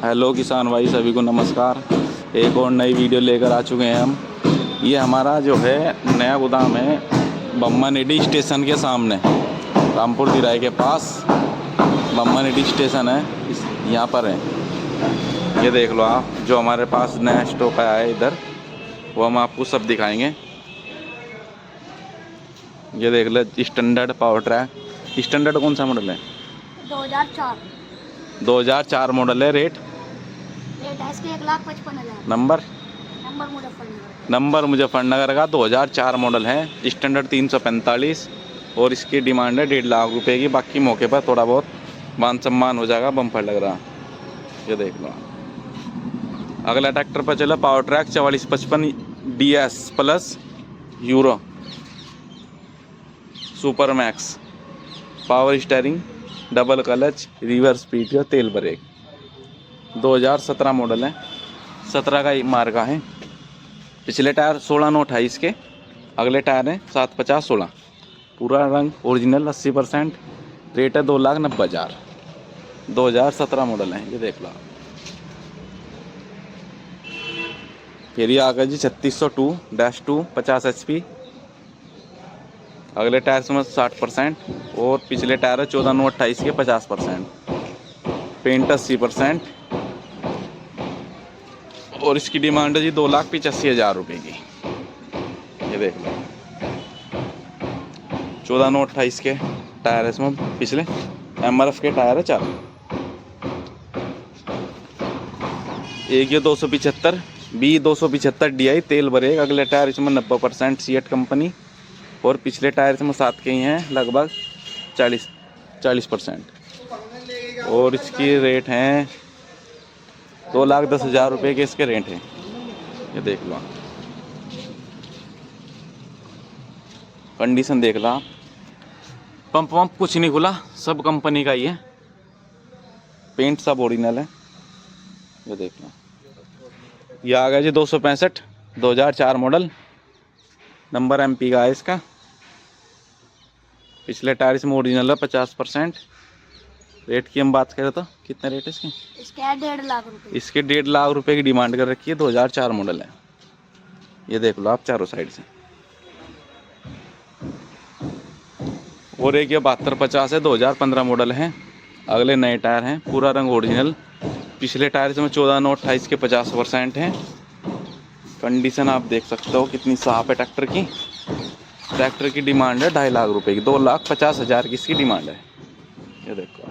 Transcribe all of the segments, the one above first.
Hello किसान भाई, सभी को नमस्कार। एक और नई वीडियो लेकर आ चुके हैं हम। ये हमारा जो है नया गोदाम है बम्मा नेडी स्टेशन के सामने, रामपुर तिराहे के पास बम्मा नेडी स्टेशन है, इस यहाँ पर है। ये देख लो आप, जो हमारे पास नया स्टॉक आया है इधर, वो हम आपको सब दिखाएंगे। ये देख लो स्टैंडर्ड पावर ट्रैक। स्टैंडर्ड कौन सा मॉडल है? 2004 मॉडल है। रेट है इसके 1,55,000। नंबर मुजफ्फरनगर का 2004 मॉडल है। स्टैंडर्ड 345 और इसकी डिमांड है 1.5 लाख रुपए की। बाकी मौके पर थोड़ा बहुत मान सम्मान हो जाएगा, बम्पर लग रहा। ये देख लो। अगला ट्रैक्टर पर चला power track 4455 DS plus euro super max, power steering, double clutch, reverse PTO, तेल ब्रेक। 2017 मॉडल है, 17 का मार्का है। पिछले टायर 16 9 28 के, अगले टायर हैं 7 50 16। पूरा रंग ओरिजिनल 80%। रेट है 2,90,000। 2017 मॉडल है। ये देख लो। फिर ये आ गया जी 3602-2 50 HP। अगले टायर से 60% और पिछले टायर है 14 9 28 के 50%। पेंट 80% और इसकी डिमांड है जी 2,85,000 रुपये की। ये देख लो। 14 9 28 के टायर है इसमें, पिछले MRF के टायर है 4। एक ये 275 B275 DI तेल ब्रेक। अगले टायर इसमें 90% सीएट कंपनी और पिछले टायर इसमें 7 के ही हैं, लगभग 40% और इसकी रेट हैं 2,10,000 रुपये के इसके रेट हैं। ये देख लो। कंडीशन देख लो। पंप कुछ नहीं खुला, सब कंपनी का ही है। पेंट सब ओरिजिनल है। ये देख लो। ये आ गया जी 265 2004 मॉडल। नंबर MP का है इसका। पिछले टायर इसमें ओरिजिनल है 50%। रेट की हम बात करें तो कितने रेट है इसके? इसके 1.5 लाख रुपए। इसके 1.5 लाख रुपए की डिमांड कर रखी है। 2004 मॉडल है। ये देख लो आप चारों साइड से। और एक ये 7250 है, 2015 मॉडल है। अगले नए टायर हैं, पूरा रंग ओरिजिनल। पिछले टायर इसमें 14 9 28 के 50% हैं। कंडीशन आप देख सकते हो कितनी साफ है ट्रैक्टर की। ट्रैक्टर की डिमांड है 2.5 लाख रुपए की। 2,50,000 की इसकी डिमांड है। ये देखो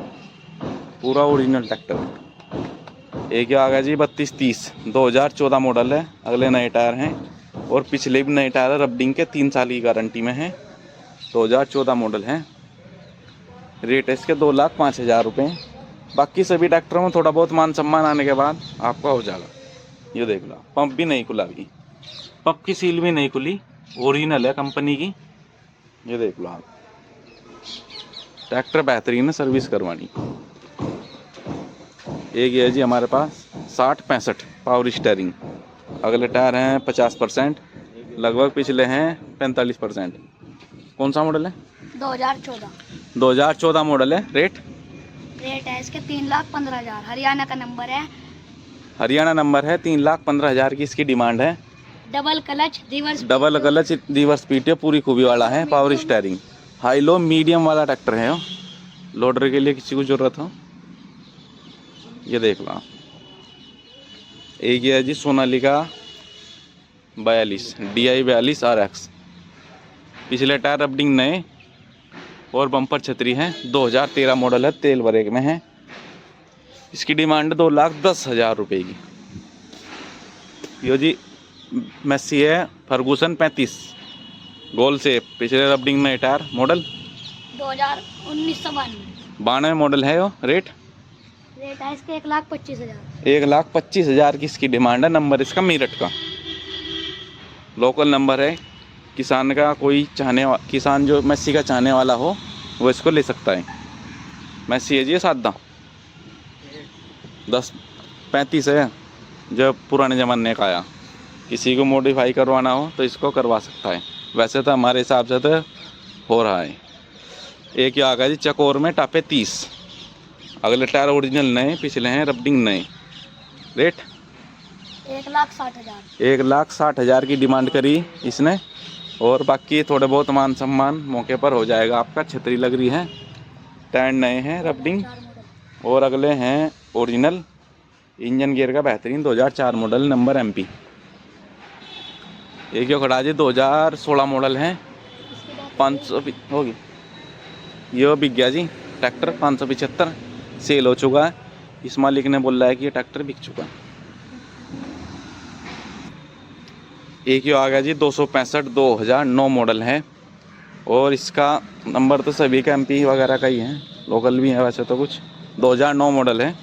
पूरा ओरिजिनल ट्रैक्टर। एक आ गया जी 3230 2014 मॉडल है। अगले नए टायर हैं और पिछले भी नए टायर है, रबडिंग के 3 साल की गारंटी में है। 2014 मॉडल है। रेट है इसके 2,05,000 रुपये। बाकी सभी ट्रैक्टरों में थोड़ा बहुत मान सम्मान आने के बाद आपका हो जाएगा। ये देख लो। पंप भी नहीं खुला अभी, पंप की सील भी नहीं खुली, ओरिजिनल है कंपनी की। ये देख लो आप। ट्रैक्टर बेहतरीन है, सर्विस करवानी। एक ये है जी हमारे पास 60-65 पावर स्टीयरिंग। अगले टायर हैं 50%, लगभग पिछले हैं 45%। कौन सा मॉडल है? 2014 मॉडल है। रेट है इसके 3,15,000। हरियाणा का नंबर है। हरियाणा नंबर है। 3,15,000 की इसकी डिमांड है। डबल क्लच रिवर्स पीटीओ पूरी खूबी वाला है। Power steering, high low medium वाला ट्रैक्टर है। लोडर के लिए किसी को ज़रूरत हो, ये देख लो। एक ये है जी सोनालिका 42 DI 42 RX। पिछले टायर रबडिंग नए और बम्पर छतरी है। 2013 मॉडल है, तेल ब्रेक में है। इसकी डिमांड 2,10,000 रुपये की। यो जी मैसी है फर्गूसन 35 गोल से। पिछले रबडिंग नए टायर। मॉडल 1992 मॉडल है। वो रेट है इसके 1,25,000। 1,25,000 की इसकी डिमांड है। नंबर इसका मेरठ का लोकल नंबर है। किसान का कोई किसान जो मैसी का चाहने वाला हो वो इसको ले सकता है। मैसी है जी सादा 1035 है, जो पुराने ज़माने का आया। किसी को मॉडिफाई करवाना हो तो इसको करवा सकता है। वैसे तो हमारे हिसाब से तो हो रहा है। एक आ गया जी चकोर में टापे 30। अगले टायर ओरिजिनल नए, पिछले हैं रबडिंग नए। रेट 1,60,000। 1,60,000 की डिमांड करी इसने। और बाकी थोड़े बहुत मान सम्मान मौके पर हो जाएगा आपका। छतरी लग रही है, टायर नए हैं, रबडिंग, 2004 मॉडल। और अगले हैं ओरिजिनल। इंजन गियर का बेहतरीन 2004 मॉडल, नंबर MP। एक जो खड़ा जी 2016 मॉडल है, इसके बाद 500 होगी। ये बिक गया जी ट्रैक्टर 575 सेल हो चुका है। इस मालिक ने बोल रहा है कि ये ट्रैक्टर बिक चुका है। एक ये आ गया जी 265 2009 मॉडल है, और इसका नंबर तो सभी का MP वगैरह का ही है, लोकल भी है वैसे तो कुछ। 2009 मॉडल है।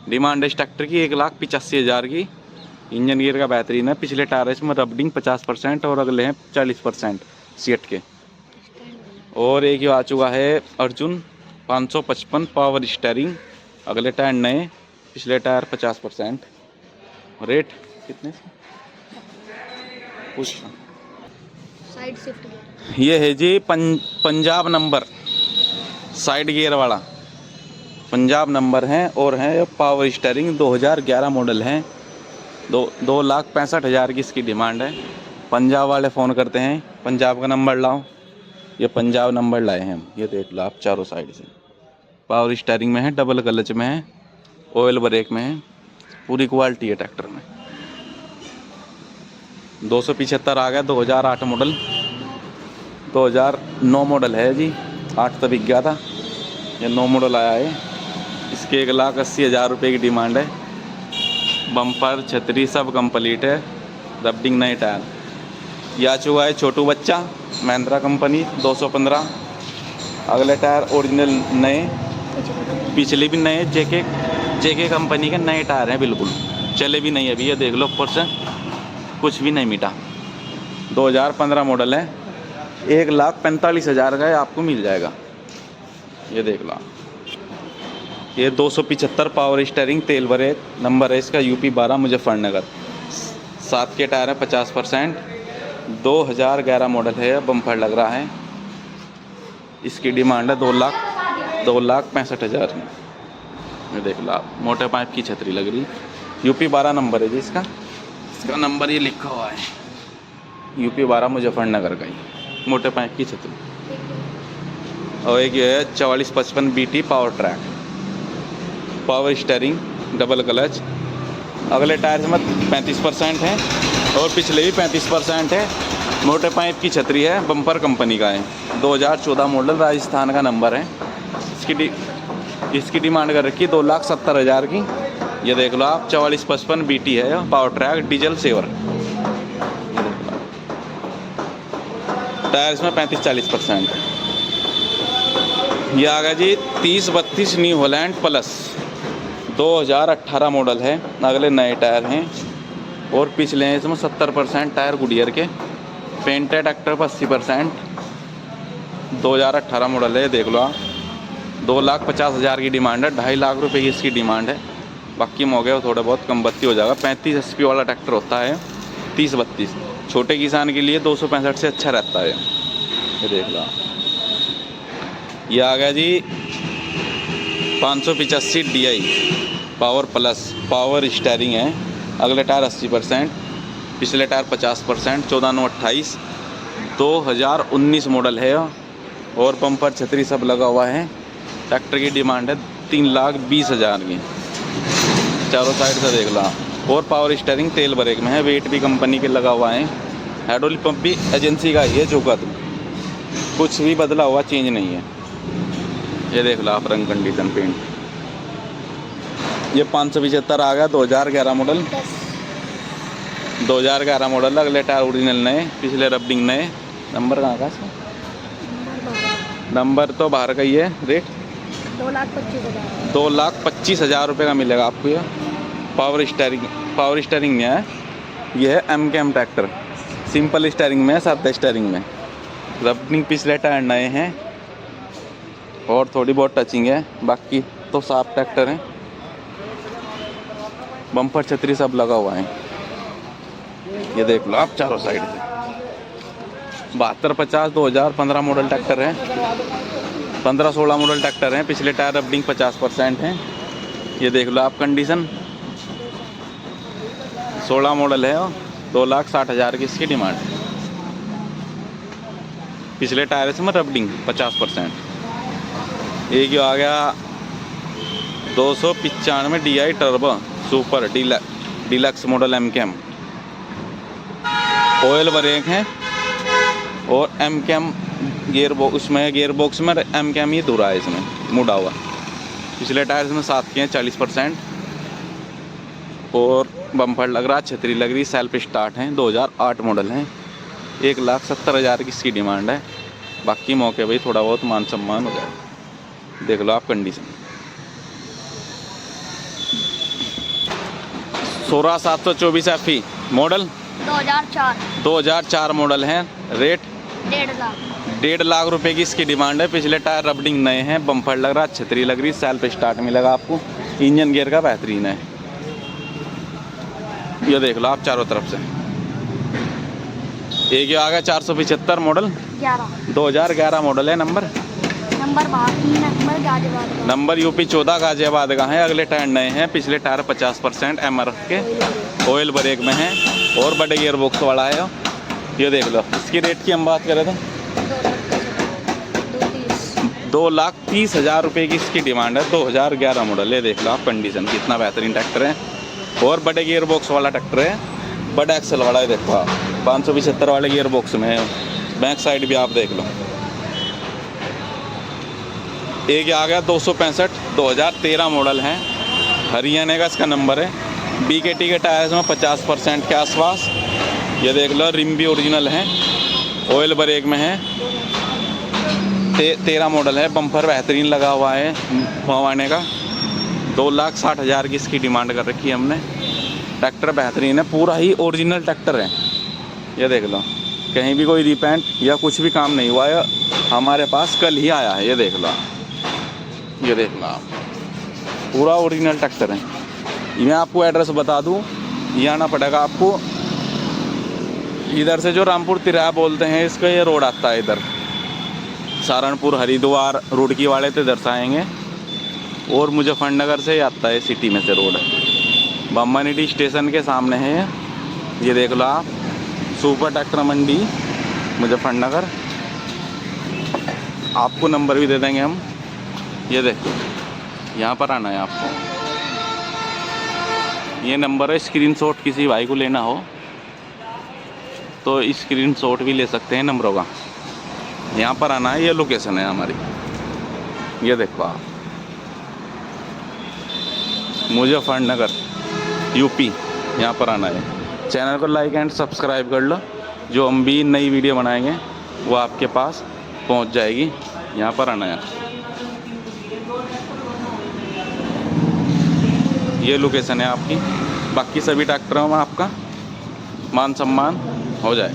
डिमांड इस ट्रैक्टर की 1,85,000 की। इंजन गियर का बेहतरीन है। पिछले टायर इसमें रबडिंग 50% और अगले हैं 40% सीट के। और एक ये आ चुका है अर्जुन 555 पावर स्टीयरिंग। अगले टायर नए, पिछले टायर 50%। रेट कितने से पूछ। Side shift gear. ये है जी पंजाब नंबर, साइड गियर वाला पंजाब नंबर है। और है पावर स्टीयरिंग, 2011 मॉडल है। 2,65,000 की इसकी डिमांड है। पंजाब वाले फ़ोन करते हैं, पंजाब का नंबर लाओ। ये पंजाब नंबर लाए हैं हम। ये देख लो आप चारों साइड से। पावर स्टीयरिंग में है, डबल क्लच में है, ऑयल ब्रेक में है, पूरी क्वालिटी है ट्रैक्टर में। 275 आ गया 2008 मॉडल। 2009 मॉडल है जी, 8 तो बिक गया था, ये 9 मॉडल आया है। इसके 1,80,000 रुपये की डिमांड है। बम्पर छतरी सब कंप्लीट है, रबडिंग नए टायर। ये आ चुका है छोटू बच्चा, महिंद्रा कंपनी 215। अगले टायर ओरिजिनल नए, पिछले भी नए, जेके कंपनी के नए टायर हैं, बिल्कुल चले भी नहीं अभी। ये देख लो ऊपर से कुछ भी नहीं मिटा। 2015 मॉडल है। 1,45,000 का आपको मिल जाएगा। ये देख लो। ये 275 पावर स्टीयरिंग, तेल ब्रेक, नंबर है इसका UP 12 मुजफ्फरनगर। 7 के टायर है 50%। 2011 मॉडल है, बम्पर लग रहा है। इसकी डिमांड है 2,65,000 की। ये देख लो आप, मोटे पाइप की छतरी लग रही। UP 12 नंबर है जी इसका नंबर ये लिखा हुआ है, UP 12 मुजफ्फरनगर का ही, मोटे पाइप की छतरी। और एक ये है 4455 BT power track, power steering, double clutch. अगले टायर में 35% है और पिछले भी 35% है। मोटे पाइप की छतरी है, बम्पर कंपनी का है। 2014 मॉडल, राजस्थान का नंबर है। इसकी डिमांड कर रखी 2,70,000 की। ये देख लो आप, 4455 BT है, power track, diesel saver. Tyre इसमें 35-40% है। ये आ गया जी 3032 न्यू हॉलैंड प्लस, 2018 मॉडल है। अगले नए टायर हैं और पिछले हैं इसमें 70% टायर गुडियर के। पेंट है ट्रैक्टर पर 80%। 2018 मॉडल है, देख लो आप। 2,50,000 की डिमांड है। 2.5 लाख रुपए की इसकी डिमांड है। बाकी मौके थोड़ा बहुत कम बत्ती हो जाएगा। 35 HP वाला ट्रैक्टर होता है, 30-32 छोटे किसान के लिए 265 से अच्छा रहता है। ये देख लो। ये आ गया जी 585 DI power plus, power steering है। अगले टायर 80%, पिछले टायर 50%। 14/9/28 2019 मॉडल है और बम्पर छतरी सब लगा हुआ है। ट्रैक्टर की डिमांड है 3,20,000 की। चारों साइड से देख ला। और पावर स्टीयरिंग, तेल ब्रेक में है, वेट भी कंपनी के लगा हुआ है। हाइड्रोलिक पंप भी एजेंसी का ही है, चौका तो कुछ भी बदला हुआ चेंज नहीं है। ये देख लो आप, रंग कंडीशन पेंट। ये 575 आ गया 2011 मॉडल। 2011 मॉडल। अगले टायर ओरिजिनल नए, पिछले रबडिंग नए। नंबर कहाँ का है? नंबर तो बाहर का ही है। रेट 2,25,000। 2,25,000 रुपये का मिलेगा आपको। ये पावर स्टीयरिंग में है। ये है MKM ट्रैक्टर, सिंपल स्टीयरिंग में है, सादा स्टीयरिंग में। रबडिंग पिछले टायर नए हैं और थोड़ी बहुत टचिंग है, बाकी तो साफ ट्रैक्टर है। बम्पर छतरी सब लगा हुआ है। ये देख लो आप चारों साइड से। 7250 2015 मॉडल ट्रैक्टर है। 15-16 मॉडल ट्रैक्टर है। पिछले टायर रबडिंग 50% है। ये देख लो आप कंडीशन। 16 मॉडल है और 2,60,000 की इसकी डिमांड है। पिछले टायर इसमें रबडिंग 50%। एक आ गया 295 DI turbo super deluxe model MKM. Oil brake है और एमकेएम गियर बॉक्स में एमकेएम ही धुरा है इसमें मुड़ा हुआ। पिछले टायर इसमें 7 के हैं 40%। और बम्पर लग रहा, छतरी लग रही, सेल्फ स्टार्ट है, 2008 मॉडल है। 1,70,000 की इसकी डिमांड है। बाकी मौके भाई थोड़ा बहुत मान सम्मान हो जाए। देख लो आप कंडीशन। 16724 FE मॉडल 2004 मॉडल है। रेट 1.5 लाख रुपए की इसकी डिमांड है। पिछले टायर रबडिंग नए हैं, बम्पर लग रहा, छतरी लग रही, सेल्फ स्टार्ट मिलेगा आपको, इंजन गियर का बेहतरीन है। ये देख लो आप चारों तरफ से। एक ये आ गया 475 मॉडल 2011 मॉडल है। नंबर यूपी 14 गाजियाबाद का है। अगले टायर नए हैं, पिछले टायर 50% MRF के, ऑयल ब्रेक में है और बड़े गियर बॉक्स वाला है। ये देख लो। इसकी रेट की हम बात करें तो 2,30,000 रुपये की इसकी डिमांड है। 2011 मॉडल। ये देख लो आप कंडीशन, कितना बेहतरीन ट्रैक्टर है और बड़े गियर बॉक्स वाला ट्रैक्टर है, बड़ा एक्सल वाला है। देखो आप 575 वाले गियर बॉक्स में है। बैक साइड भी आप देख लो। एक आ गया 265 2013 मॉडल है, हरियाणा का इसका नंबर है। BKT के टायर्स में 50% के आसपास। ये देख लो, रिम भी ओरिजिनल है, ऑयल ब्रेक में है। 13 मॉडल है, बम्पर बेहतरीन लगा हुआ है भवाने का। 2,60,000 की इसकी डिमांड कर रखी है हमने। ट्रैक्टर बेहतरीन है, पूरा ही ओरिजिनल ट्रैक्टर है। ये देख लो, कहीं भी कोई रिपेंट या कुछ भी काम नहीं हुआ है, हमारे पास कल ही आया है। ये देख लो, ये देख लो आप, पूरा ओरिजिनल ट्रैक्टर है। मैं आपको एड्रेस बता दूं, ये आना पड़ेगा आपको इधर से, जो रामपुर तिराहा बोलते हैं इसका, ये रोड आता है इधर सहारनपुर हरिद्वार रुड़की वाले से इधर से आएंगे और मुजफ्फरनगर से आता है सिटी में से रोड। बम्बानिटी स्टेशन के सामने है। ये देख लो आप, सुपर ट्रैक्टर मंडी मुजफ्फरनगर। आपको नंबर भी दे देंगे हम। ये देखो, यहाँ पर आना है आपको। ये नंबर है, स्क्रीनशॉट किसी भाई को लेना हो तो स्क्रीनशॉट भी ले सकते हैं नंबरों का। यहाँ पर आना है, ये लोकेशन है हमारी। ये देखो आप, मुजफ्फरनगर यूपी, यहाँ पर आना है। चैनल को लाइक एंड सब्सक्राइब कर लो, जो हम भी नई वीडियो बनाएंगे वो आपके पास पहुँच जाएगी। यहाँ पर आना है। ये लोकेशन है आपकी। बाकी सभी ट्रैक्टरों में आपका मान सम्मान हो जाए।